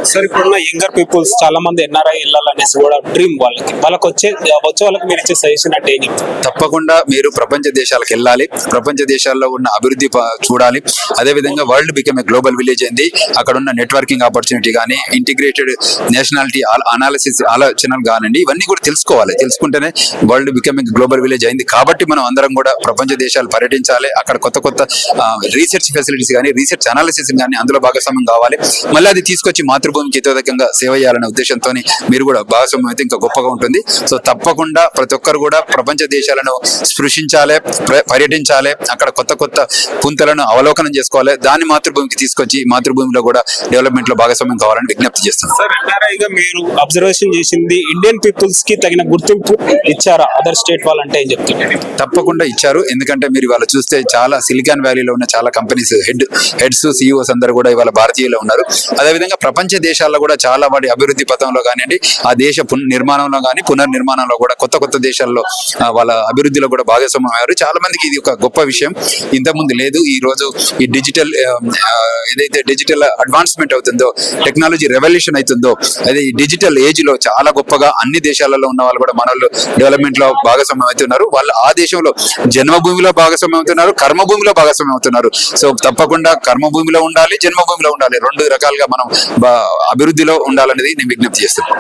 Sir ఇప్పుడున్న younger peoples చాలా మంది ఎన్ఆర్ఐ వెళ్ళాలనేసి కూడా డ్రీమ్ వాళ్ళకి వచ్చే వాళ్ళకి మీరు ఇచ్చే సజెషన్ అంటే ఏం చెప్తారు? తప్పకుండా మీరు ప్రపంచ దేశాలకు వెళ్ళాలి, ప్రపంచ దేశాల్లో ఉన్న అభివృద్ధి చూడాలి. అదేవిధంగా world become a global village అయింది. అక్కడ ఉన్న నెట్వర్కింగ్ ఆపర్చునిటీ కానీ, ఇంటిగ్రేటెడ్ నేషనాలిటీ అనాలిసిస్ ఆలోచనలు కానివ్వండి, ఇవన్నీ కూడా తెలుసుకోవాలి. తెలుసుకుంటేనే world become a global village అయింది. కాబట్టి మనం అందరం కూడా ప్రపంచ దేశాలు పర్యటించాలి. అక్కడ కొత్త కొత్త రీసెర్చ్ ఫెసిలిటీస్ కానీ, రీసెర్చ్ అనాలిసిస్ కానీ అందులో భాగస్వామ్యం కావాలి. మళ్ళీ అది తీసుకొచ్చి మాతృభూమికి హితోదకంగా సేవ చేయాలనే ఉద్దేశంతో మీరు కూడా భాగస్వామ్యం అయితే ఇంకా గొప్పగా ఉంటుంది. సో తప్పకుండా ప్రతి ఒక్కరు కూడా ప్రపంచ దేశాలను స్పృశించాలి, పర్యటించాలి. అక్కడ కొత్త కొత్త పుంతలను అవలోకనం చేసుకోవాలి. దాన్ని మాతృభూమికి తీసుకొచ్చి మాతృభూమిలో కూడా డెవలప్మెంట్ లో భాగస్వామ్యం కావాలని విజ్ఞప్తి చేస్తున్నాం. సార్ ఎన్ఆర్ఐగా మీరు అబ్జర్వేషన్ చేసింది ఇండియన్ పీపుల్స్ కి తగిన గుర్తింపు ఇచ్చారా అదర్ స్టేట్ వాళ్ళంటే ఏం చెప్తున్నారు? తప్పకుండా ఇచ్చారు. ఎందుకంటే మీరు ఇవాళ చూస్తే చాలా సిలికాన్ వ్యాలీలో ఉన్న చాలా కంపెనీస్ హెడ్స్ సిఇఓస్ అందరూ కూడా ఇవాళ భారతీయులు ఉన్నారు. అదేవిధంగా ప్రపంచ దేశాల్లో కూడా చాలా వాటి అభివృద్ధి పథంలో కానివ్వండి, ఆ దేశ నిర్మాణంలో కానీ పునర్నిర్మాణంలో కూడా కొత్త కొత్త దేశాల్లో వాళ్ళ అభివృద్ధిలో కూడా భాగస్వామ్యం అయ్యారు. చాలా మందికి ఇది ఒక గొప్ప విషయం, ఇంతకుముందు లేదు. ఈ రోజు ఈ డిజిటల్ ఏదైతే డిజిటల్ అడ్వాన్స్మెంట్ అవుతుందో, టెక్నాలజీ రెవల్యూషన్ అవుతుందో, అదే ఈ డిజిటల్ ఏజ్ లో చాలా గొప్పగా అన్ని దేశాలలో ఉన్న వాళ్ళు కూడా మన వాళ్ళు డెవలప్మెంట్ లో భాగస్వామ్యం అవుతున్నారు. వాళ్ళు ఆ దేశంలో జన్మభూమిలో భాగస్వామ్యం అవుతున్నారు, కర్మభూమిలో భాగస్వామ్యం అవుతున్నారు. సో తప్పకుండా కర్మభూమిలో ఉండాలి, జన్మభూమిలో ఉండాలి. రెండు రకాలుగా మనం అభివృద్ధిలో ఉండాలనేది నేను విజ్ఞప్తి చేస్తున్నాను.